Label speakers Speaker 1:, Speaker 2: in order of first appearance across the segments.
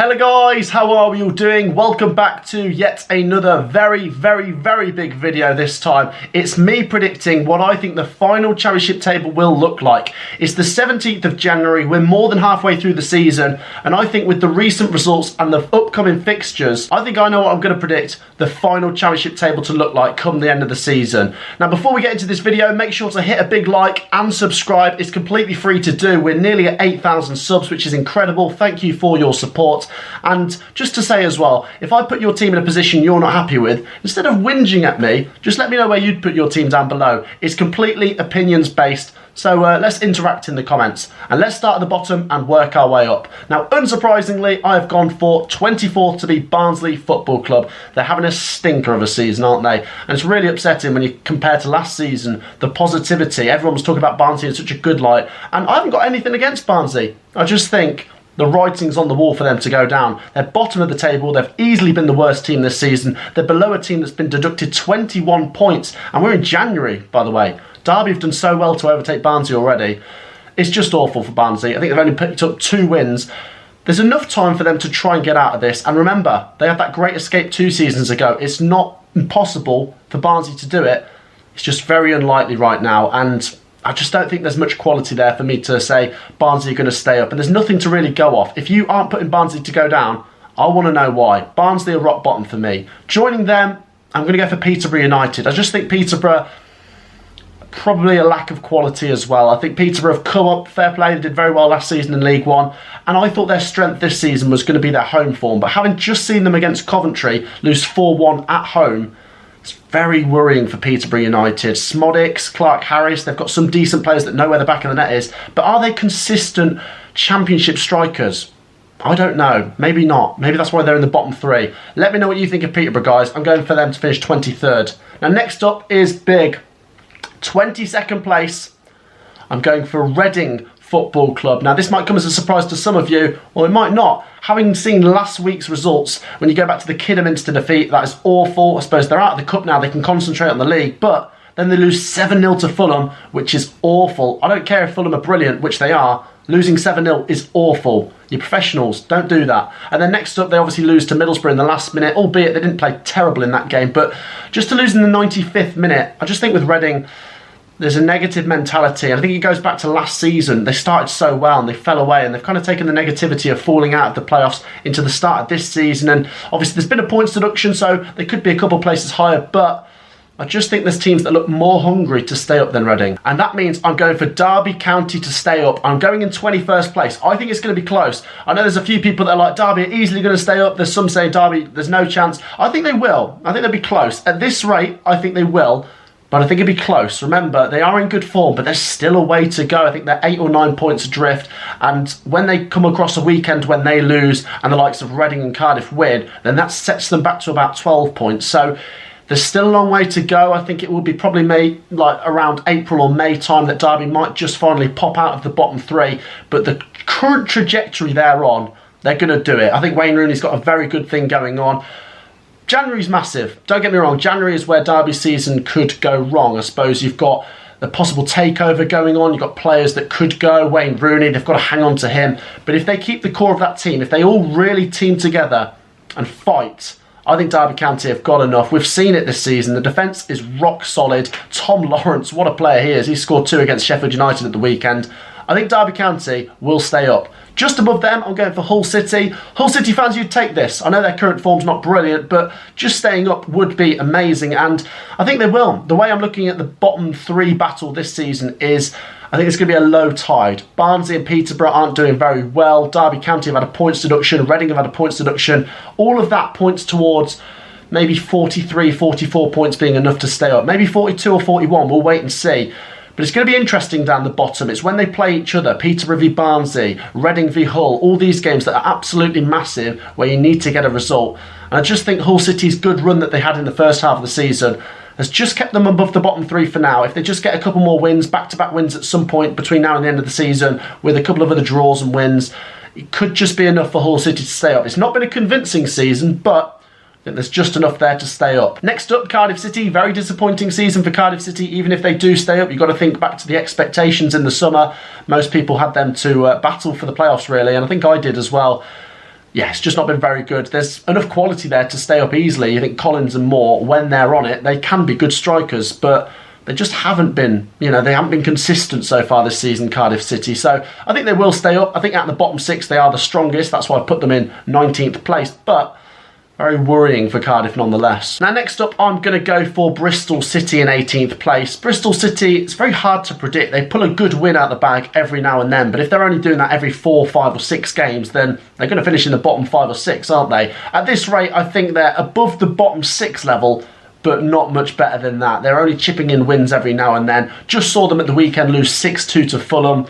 Speaker 1: Hello guys, how are we all doing? Welcome back to yet another very big video this time. It's me predicting what I think the final championship table will look like. It's the 17th of January, we're more than halfway through the season, and I think with the recent results and the upcoming fixtures, I think I know what I'm going to predict the final championship table to look like come the end of the season. Now before we get into this video, make sure to hit a big like and subscribe. It's completely free to do. We're nearly at 8,000 subs, which is incredible. Thank you for your support. And just to say as well, if I put your team in a position you're not happy with, instead of whinging at me, just let me know where you'd put your team down below. It's completely opinions based, so let's interact in the comments. And let's start at the bottom and work our way up. Now, unsurprisingly, I have gone for 24th to be Barnsley Football Club. They're having a stinker of a season, aren't they? And it's really upsetting when you compare to last season, the positivity. Everyone was talking about Barnsley in such a good light. And I haven't got anything against Barnsley. I just think the writing's on the wall for them to go down. They're bottom of the table. They've easily been the worst team this season. They're below a team that's been deducted 21 points. And we're in January, by the way. Derby have done so well to overtake Barnsley already. It's just awful for Barnsley. I think they've only picked up 2 wins. There's enough time for them to try and get out of this. And remember, they had that great escape 2 seasons ago. It's not impossible for Barnsley to do it. It's just very unlikely right now. And I just don't think there's much quality there for me to say Barnsley are going to stay up. And there's nothing to really go off. If you aren't putting Barnsley to go down, I want to know why. Barnsley are rock bottom for me. Joining them, I'm going to go for Peterborough United. I just think Peterborough, probably a lack of quality as well. I think Peterborough have come up, fair play, they did very well last season in League One. And I thought their strength this season was going to be their home form. But having just seen them against Coventry lose 4-1 at home, it's very worrying for Peterborough United. Smodix, Clark Harris, they've got some decent players that know where the back of the net is. But are they consistent championship strikers? I don't know. Maybe not. Maybe that's why they're in the bottom 3. Let me know what you think of Peterborough, guys. I'm going for them to finish 23rd. Now, next up is big. 22nd place. I'm going for Reading Football Club. Now, this might come as a surprise to some of you, or it might not. Having seen last week's results, when you go back to the Kidderminster defeat, that is awful. I suppose they're out of the cup now, they can concentrate on the league, but then they lose 7-0 to Fulham, which is awful. I don't care if Fulham are brilliant, which they are. Losing 7-0 is awful. You're professionals, don't do that. And then next up, they obviously lose to Middlesbrough in the last minute, albeit they didn't play terrible in that game, but just to lose in the 95th minute, I just think with Reading, there's a negative mentality. I think it goes back to last season. They started so well and they fell away, and they've kind of taken the negativity of falling out of the playoffs into the start of this season. And obviously there's been a points deduction, so they could be a couple places higher, but I just think there's teams that look more hungry to stay up than Reading. And that means I'm going for Derby County to stay up. I'm going in 21st place. I think it's going to be close. I know there's a few people that are like, Derby are easily going to stay up. There's some saying Derby, there's no chance. I think they will. I think they'll be close. At this rate, I think they will. But I think it'd be close. Remember, they are in good form, but there's still a way to go. I think they're 8 or 9 points adrift. And when they come across a weekend when they lose and the likes of Reading and Cardiff win, then that sets them back to about 12 points. So there's still a long way to go. I think it will be probably like around April or May time that Derby might just finally pop out of the bottom 3. But the current trajectory they're on, they're going to do it. I think Wayne Rooney's got a very good thing going on. January's massive. Don't get me wrong, January is where Derby's season could go wrong. I suppose you've got the possible takeover going on. You've got players that could go. Wayne Rooney, they've got to hang on to him. But if they keep the core of that team, if they all really team together and fight, I think Derby County have got enough. We've seen it this season. The defence is rock solid. Tom Lawrence, what a player he is. He scored 2 against Sheffield United at the weekend. I think Derby County will stay up. Just above them, I'm going for Hull City. Hull City fans, you'd take this. I know their current form's not brilliant, but just staying up would be amazing, and I think they will. The way I'm looking at the bottom 3 battle this season is, I think it's going to be a low tide. Barnsley and Peterborough aren't doing very well. Derby County have had a points deduction. Reading have had a points deduction. All of that points towards maybe 43, 44 points being enough to stay up. Maybe 42 or 41, we'll wait and see. But it's going to be interesting down the bottom. It's when they play each other. Peterborough v Barnsley, Reading v Hull. All these games that are absolutely massive where you need to get a result. And I just think Hull City's good run that they had in the first half of the season has just kept them above the bottom 3 for now. If they just get a couple more wins, back-to-back wins at some point between now and the end of the season with a couple of other draws and wins, it could just be enough for Hull City to stay up. It's not been a convincing season, but I think there's just enough there to stay up. Next up, Cardiff City. Very disappointing season for Cardiff City. Even if they do stay up, you've got to think back to the expectations in the summer. Most people had them to battle for the playoffs, really, and I think I did as well. yeah, it's just not been very good. There's enough quality there to stay up easily. You think Collins and Moore, when they're on it, they can be good strikers, but they just haven't been, they haven't been consistent so far this season, Cardiff City. So I think they will stay up. I think out of the bottom 6, they are the strongest. That's why I put them in 19th place. But very worrying for Cardiff nonetheless. Now next up, I'm going to go for Bristol City in 18th place. Bristol City, it's very hard to predict. They pull a good win out of the bag every now and then, but if they're only doing that every 4, 5 or 6 games, then they're going to finish in the bottom 5 or 6, aren't they? At this rate, I think they're above the bottom 6 level, but not much better than that. They're only chipping in wins every now and then. Just saw them at the weekend lose 6-2 to Fulham.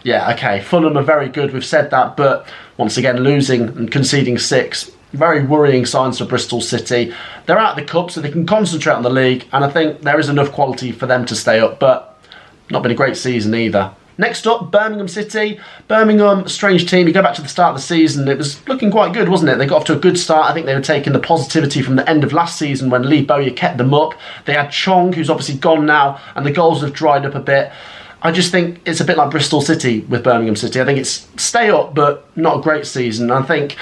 Speaker 1: Yeah, okay, Fulham are very good, we've said that, but once again, losing and conceding 6. Very worrying signs for Bristol City. They're out of the cup, so they can concentrate on the league, and I think there is enough quality for them to stay up, but not been a great season either. Next up, Birmingham City. Birmingham, strange team. You go back to the start of the season, it was looking quite good, wasn't it? They got off to a good start. I think they were taking the positivity from the end of last season when Lee Bowyer kept them up. They had Chong, who's obviously gone now, and the goals have dried up a bit. I just think it's a bit like Bristol City with Birmingham City. I think it's stay up, but not a great season. I think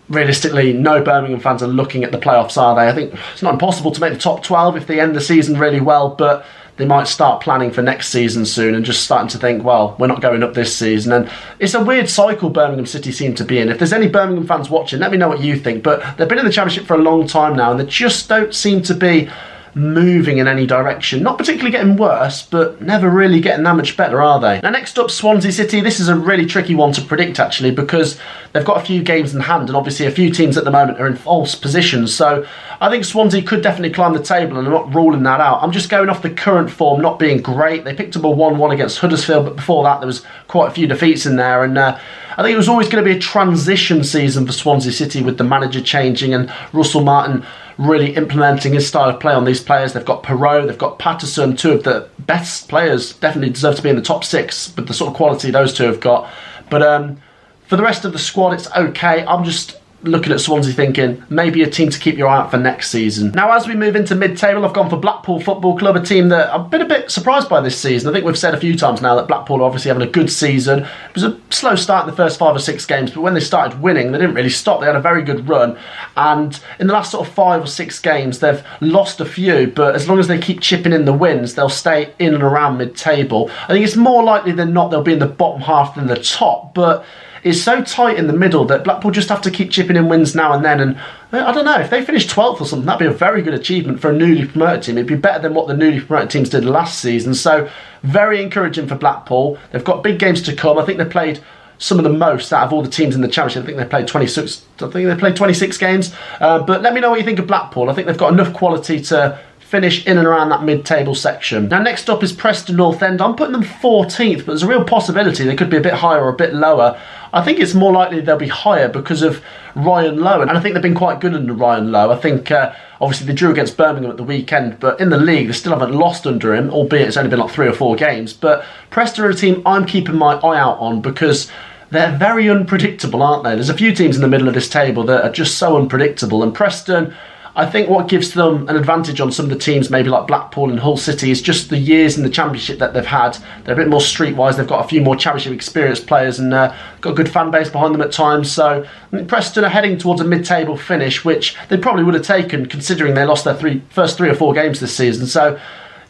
Speaker 1: realistically, no Birmingham fans are looking at the playoffs, are they? I think it's not impossible to make the top 12 if they end the season really well, but they might start planning for next season soon and just starting to think, well, we're not going up this season. And it's a weird cycle Birmingham City seem to be in. If there's any Birmingham fans watching, let me know what you think. But they've been in the Championship for a long time now, and they just don't seem to be moving in any direction. Not particularly getting worse, but never really getting that much better, are they? Now next up, Swansea City. This is a really tricky one to predict actually, because they've got a few games in hand, and obviously a few teams at the moment are in false positions, so I think Swansea could definitely climb the table, and I'm not ruling that out. I'm just going off the current form not being great. They picked up a 1-1 against Huddersfield, but before that there was quite a few defeats in there, and I think it was always going to be a transition season for Swansea City with the manager changing and Russell Martin really implementing his style of play on these players. They've got Perot, they've got Patterson, 2 of the best players, definitely deserve to be in the top 6 with the sort of quality those 2 have got. But for the rest of the squad, it's okay. I'm just looking at Swansea thinking maybe a team to keep your eye out for next season. Now as we move into mid-table, I've gone for Blackpool Football Club, a team that I've been a bit surprised by this season. I think we've said a few times now that Blackpool are obviously having a good season. It was a slow start in the first 5 or 6 games, but when they started winning, they didn't really stop. They had a very good run, and in the last sort of 5 or 6 games, they've lost a few, but as long as they keep chipping in the wins, they'll stay in and around mid-table. I think it's more likely than not they'll be in the bottom half than the top, but it's so tight in the middle that Blackpool just have to keep chipping in wins now and then, and I don't know, if they finish 12th or something, that'd be a very good achievement for a newly promoted team. It'd be better than what the newly promoted teams did last season, so very encouraging for Blackpool. They've got big games to come. I think they've played some of the most out of all the teams in the Championship. I think they played 26 games, but let me know what you think of Blackpool. I think they've got enough quality to finish in and around that mid-table section. Now next up is Preston North End. I'm putting them 14th, but there's a real possibility they could be a bit higher or a bit lower. I think it's more likely they'll be higher because of Ryan Lowe, and I think they've been quite good under Ryan Lowe. I think obviously they drew against Birmingham at the weekend, but in the league they still haven't lost under him, albeit it's only been like 3 or 4 games. But Preston are a team I'm keeping my eye out on because they're very unpredictable, aren't they? There's a few teams in the middle of this table that are just so unpredictable, and Preston, I think what gives them an advantage on some of the teams, maybe like Blackpool and Hull City, is just the years in the Championship that they've had. They're a bit more streetwise. They've got a few more Championship experienced players and got a good fan base behind them at times. So I think Preston are heading towards a mid-table finish, which they probably would have taken considering they lost their first 3 or 4 games this season. So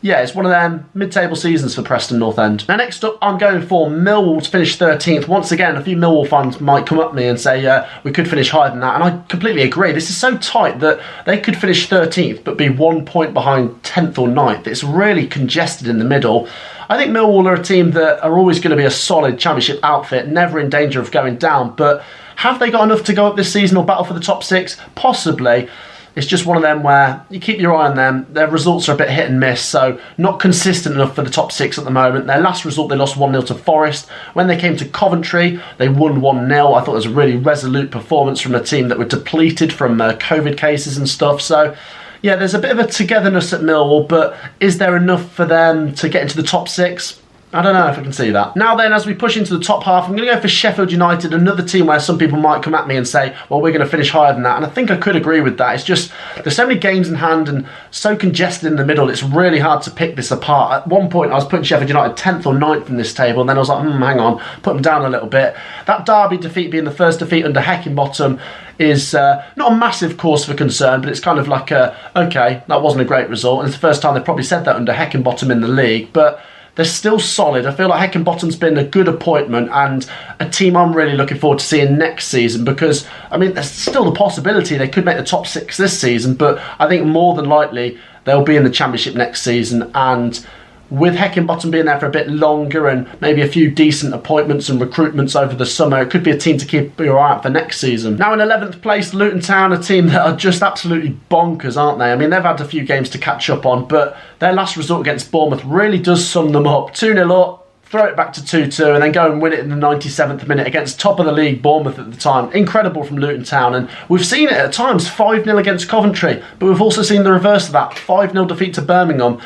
Speaker 1: yeah, it's one of them mid-table seasons for Preston North End. Now next up, I'm going for Millwall to finish 13th. Once again, a few Millwall fans might come up to me and say, we could finish higher than that, and I completely agree. This is so tight that they could finish 13th but be 1 point behind 10th or 9th. It's really congested in the middle. I think Millwall are a team that are always going to be a solid Championship outfit, never in danger of going down, but have they got enough to go up this season or battle for the top 6? Possibly. It's just one of them where you keep your eye on them. Their results are a bit hit and miss, so not consistent enough for the top 6 at the moment. Their last result, they lost 1-0 to Forest. When they came to Coventry, they won 1-0. I thought it was a really resolute performance from a team that were depleted from COVID cases and stuff. So yeah, there's a bit of a togetherness at Millwall, but is there enough for them to get into the top 6? I don't know if I can see that. Now then, as we push into the top half, I'm going to go for Sheffield United, another team where some people might come at me and say, well, we're going to finish higher than that. And I think I could agree with that. It's just, there's so many games in hand and so congested in the middle, it's really hard to pick this apart. At one point, I was putting Sheffield United 10th or 9th in this table, and then I was like, hang on, put them down a little bit. That Derby defeat being the first defeat under Heckingbottom is not a massive cause for concern, but it's kind of like, okay, that wasn't a great result. And it's the first time they've probably said that under Heckingbottom in the league, but they're still solid. I feel like Heckingbottom's been a good appointment and a team I'm really looking forward to seeing next season, because, I mean, there's still the possibility they could make the top 6 this season, but I think more than likely they'll be in the Championship next season. And with Heckingbottom being there for a bit longer and maybe a few decent appointments and recruitments over the summer, it could be a team to keep your eye out for next season. Now in 11th place, Luton Town, a team that are just absolutely bonkers, aren't they? I mean, they've had a few games to catch up on, but their last result against Bournemouth really does sum them up. 2-0 up, throw it back to 2-2, and then go and win it in the 97th minute against top of the league Bournemouth at the time. Incredible from Luton Town, and we've seen it at times, 5-0 against Coventry, but we've also seen the reverse of that, 5-0 defeat to Birmingham.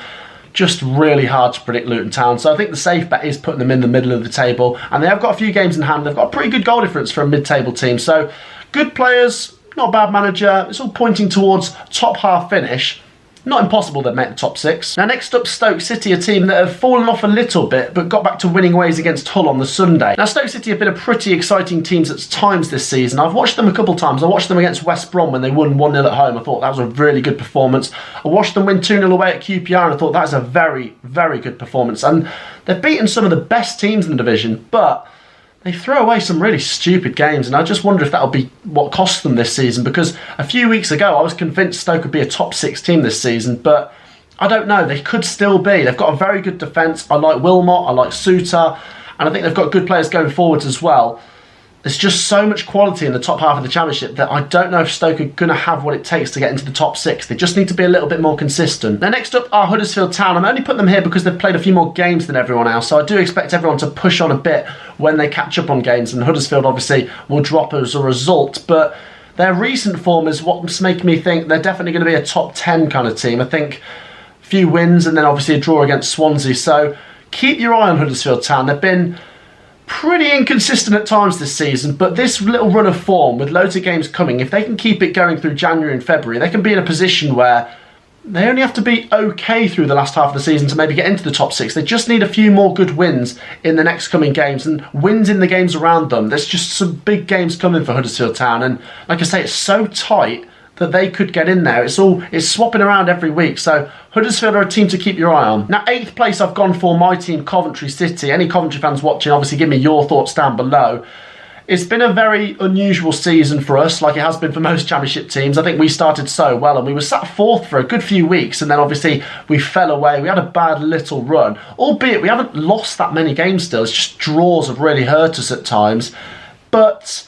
Speaker 1: Just really hard to predict Luton Town. So I think the safe bet is putting them in the middle of the table. And they have got a few games in hand. They've got a pretty good goal difference for a mid-table team. So good players, not a bad manager. It's all pointing towards top half finish. Not impossible they'd make the top 6. Now next up, Stoke City, a team that have fallen off a little bit but got back to winning ways against Hull on the Sunday. Now Stoke City have been a pretty exciting team at times this season. I've watched them a couple of times. I watched them against West Brom when they won 1-0 at home. I thought that was a really good performance. I watched them win 2-0 away at QPR and I thought that was a very, very good performance. And they've beaten some of the best teams in the division, but they throw away some really stupid games, and I just wonder if that'll be what costs them this season, because a few weeks ago I was convinced Stoke would be a top 6 team this season, but I don't know, they could still be. They've got a very good defence. I like Wilmot, I like Suter, and I think they've got good players going forwards as well. There's just so much quality in the top half of the Championship that I don't know if Stoke are going to have what it takes to get into the top 6. They just need to be a little bit more consistent. Now next up are Huddersfield Town. I'm only putting them here because they've played a few more games than everyone else, so I do expect everyone to push on a bit when they catch up on games, and Huddersfield obviously will drop as a result, but their recent form is what's making me think they're definitely going to be a top 10 kind of team. I think a few wins and then obviously a draw against Swansea, so keep your eye on Huddersfield Town. They've been pretty inconsistent at times this season, but this little run of form with loads of games coming, if they can keep it going through January and February, they can be in a position where they only have to be okay through the last half of the season to maybe get into the top 6. They just need a few more good wins in the next coming games, and wins in the games around them. There's just some big games coming for Huddersfield Town, and like I say, it's so tight that they could get in there. It's swapping around every week, so Huddersfield are a team to keep your eye on. Now 8th place I've gone for my team, Coventry City. Any Coventry fans watching, obviously give me your thoughts down below. It's been a very unusual season for us, like it has been for most Championship teams. I think we started so well and we were sat 4th for a good few weeks, and then obviously we fell away. We had a bad little run, albeit we haven't lost that many games still. It's just draws have really hurt us at times. But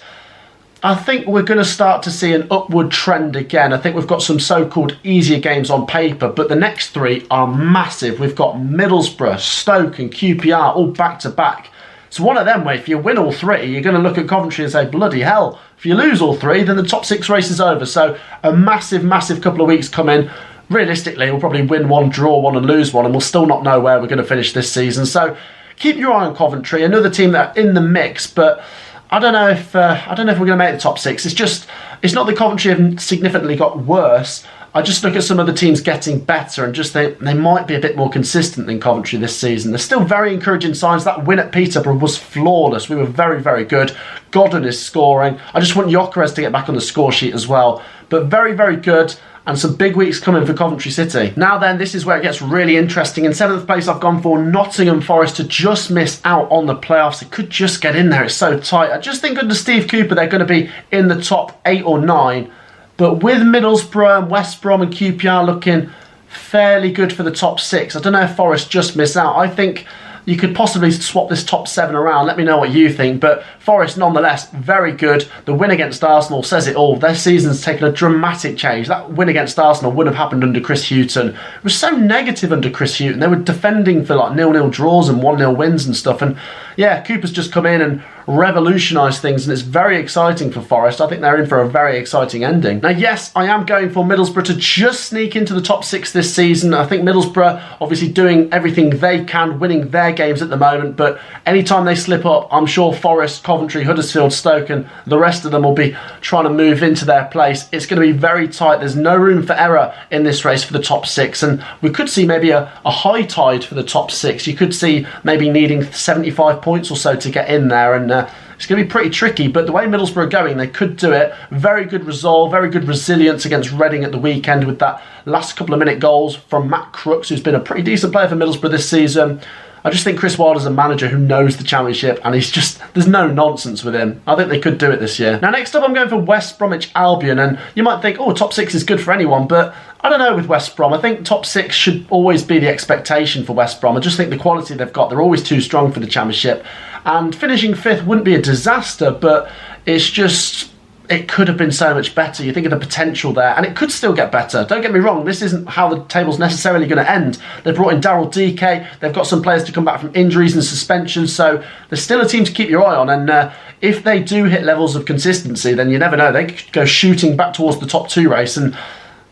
Speaker 1: I think we're going to start to see an upward trend again. I think we've got some so-called easier games on paper, but the next 3 are massive. We've got Middlesbrough, Stoke and QPR all back-to-back. It's one of them where if you win all 3, you're going to look at Coventry and say, bloody hell. If you lose all 3, then the top 6 race is over. So a massive, massive couple of weeks coming. Realistically, we'll probably win 1, draw 1 and lose 1, and we'll still not know where we're going to finish this season. So keep your eye on Coventry, another team that are in the mix, but I don't know if we're going to make the top 6. It's not that Coventry have significantly got worse. I just look at some of the teams getting better and just think they might be a bit more consistent than Coventry this season. There's still very encouraging signs. That win at Peterborough was flawless. We were very, very good. Godden is scoring. I just want Gyökeres to get back on the score sheet as well. But very, very good. And some big weeks coming for Coventry City. Now then, this is where it gets really interesting. In 7th place, I've gone for Nottingham Forest to just miss out on the playoffs. They could just get in there. It's so tight. I just think under Steve Cooper, they're going to be in the top 8 or 9. But with Middlesbrough and West Brom and QPR looking fairly good for the top 6, I don't know if Forest just miss out. I think you could possibly swap this top 7 around. Let me know what you think. But Forest, nonetheless, very good. The win against Arsenal says it all. Their season's taken a dramatic change. That win against Arsenal wouldn't have happened under Chris Hughton. It was so negative under Chris Hughton. They were defending for like 0-0 draws and 1-0 wins and stuff. And yeah, Cooper's just come in and revolutionise things, and it's very exciting for Forest. I think they're in for a very exciting ending. Now, yes, I am going for Middlesbrough to just sneak into the top 6 this season. I think Middlesbrough obviously doing everything they can, winning their games at the moment, but anytime they slip up, I'm sure Forest, Coventry, Huddersfield, Stoke and the rest of them will be trying to move into their place. It's going to be very tight. There's no room for error in this race for the top 6, and we could see maybe a high tide for the top 6. You could see maybe needing 75 points or so to get in there, and it's going to be pretty tricky, but the way Middlesbrough are going, they could do it. Very good resolve, very good resilience against Reading at the weekend with that last couple of minute goals from Matt Crooks, who's been a pretty decent player for Middlesbrough this season. I just think Chris Wilder's a manager who knows the Championship, and there's no nonsense with him. I think they could do it this year. Now, next up, I'm going for West Bromwich Albion, and you might think, oh, top 6 is good for anyone, but I don't know with West Brom. I think top 6 should always be the expectation for West Brom. I just think the quality they've got, they're always too strong for the Championship, and finishing 5th wouldn't be a disaster, but it's just, it could have been so much better. You think of the potential there, and it could still get better. Don't get me wrong, this isn't how the table's necessarily going to end. They've brought in Daryl DK, they've got some players to come back from injuries and suspensions, so there's still a team to keep your eye on, and if they do hit levels of consistency, then you never know, they could go shooting back towards the top 2 race. And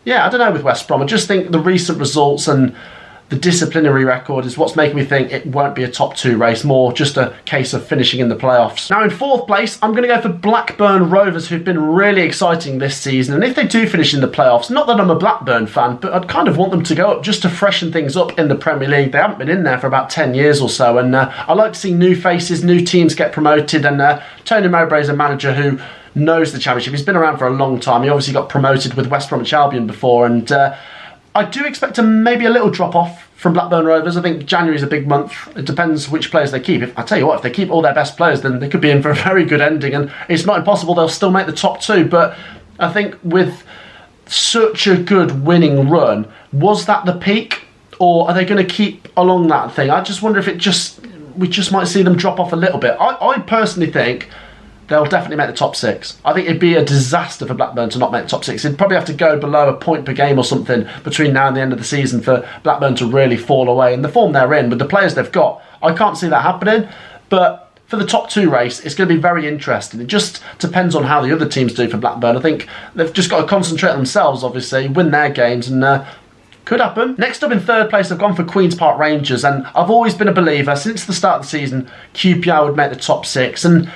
Speaker 1: yeah, I don't know with West Brom. I just think the recent results and the disciplinary record is what's making me think it won't be a top 2 race, more just a case of finishing in the playoffs. Now, in 4th place, I'm going to go for Blackburn Rovers, who've been really exciting this season. And if they do finish in the playoffs, not that I'm a Blackburn fan, but I'd kind of want them to go up just to freshen things up in the Premier League. They haven't been in there for about 10 years or so, and I like to see new faces, new teams get promoted, and Tony Mowbray's a manager who knows the Championship. He's been around for a long time. He obviously got promoted with West Bromwich Albion before, and I do expect maybe a little drop-off from Blackburn Rovers. I think January's a big month. It depends which players they keep. I tell you what, if they keep all their best players, then they could be in for a very good ending, and it's not impossible they'll still make the top 2, but I think with such a good winning run, was that the peak, or are they going to keep along that thing? I just wonder if we just might see them drop off a little bit. I personally think they'll definitely make the top 6. I think it'd be a disaster for Blackburn to not make the top 6. It'd probably have to go below a point per game or something between now and the end of the season for Blackburn to really fall away. And the form they're in, with the players they've got, I can't see that happening. But for the top 2 race, it's going to be very interesting. It just depends on how the other teams do for Blackburn. I think they've just got to concentrate on themselves, obviously, win their games, and could happen. Next up in 3rd place, I've gone for Queen's Park Rangers, and I've always been a believer since the start of the season QPR would make the top 6, and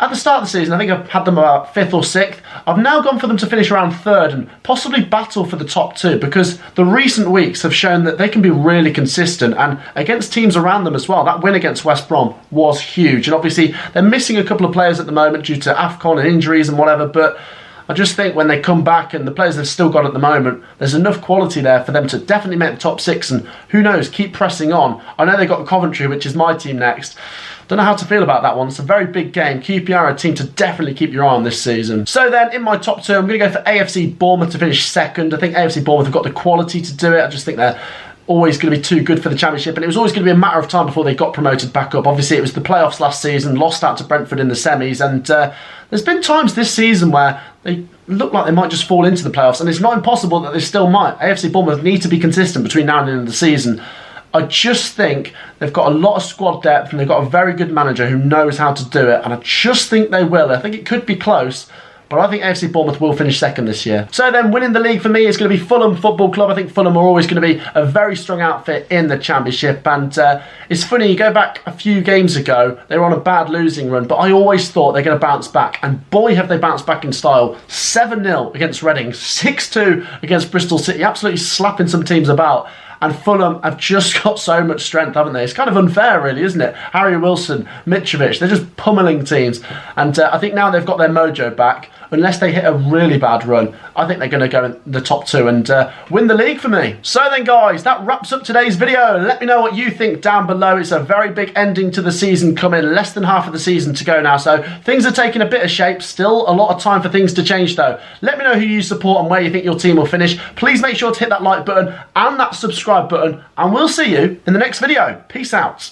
Speaker 1: at the start of the season, I think I've had them about 5th or 6th. I've now gone for them to finish around 3rd and possibly battle for the top 2, because the recent weeks have shown that they can be really consistent, and against teams around them as well. That win against West Brom was huge, and obviously they're missing a couple of players at the moment due to AFCON and injuries and whatever, but I just think when they come back and the players they've still got at the moment, there's enough quality there for them to definitely make the top 6, and who knows, keep pressing on. I know they've got Coventry, which is my team next. Don't know how to feel about that one. It's a very big game. QPR are a team to definitely keep your eye on this season. So then, in my top 2, I'm going to go for AFC Bournemouth to finish 2nd. I think AFC Bournemouth have got the quality to do it. I just think they're always going to be too good for the Championship, and it was always going to be a matter of time before they got promoted back up. Obviously, it was the playoffs last season, lost out to Brentford in the semis, and there's been times this season where they look like they might just fall into the playoffs, and it's not impossible that they still might. AFC Bournemouth need to be consistent between now and the end of the season. I just think they've got a lot of squad depth, and they've got a very good manager who knows how to do it, and I just think they will. I think it could be close, but I think AFC Bournemouth will finish 2nd this year. So then, winning the league for me is going to be Fulham Football Club. I think Fulham are always going to be a very strong outfit in the Championship, and it's funny, you go back a few games ago, they were on a bad losing run, but I always thought they're going to bounce back, and boy have they bounced back in style. 7-0 against Reading, 6-2 against Bristol City, absolutely slapping some teams about. And Fulham have just got so much strength, haven't they? It's kind of unfair, really, isn't it? Harry Wilson, Mitrovic, they're just pummeling teams. And I think now they've got their mojo back. Unless they hit a really bad run, I think they're going to go in the top 2 and win the league for me. So then, guys, that wraps up today's video. Let me know what you think down below. It's a very big ending to the season coming. Less than half of the season to go now. So things are taking a bit of shape. Still a lot of time for things to change, though. Let me know who you support and where you think your team will finish. Please make sure to hit that like button and that subscribe button. And we'll see you in the next video. Peace out.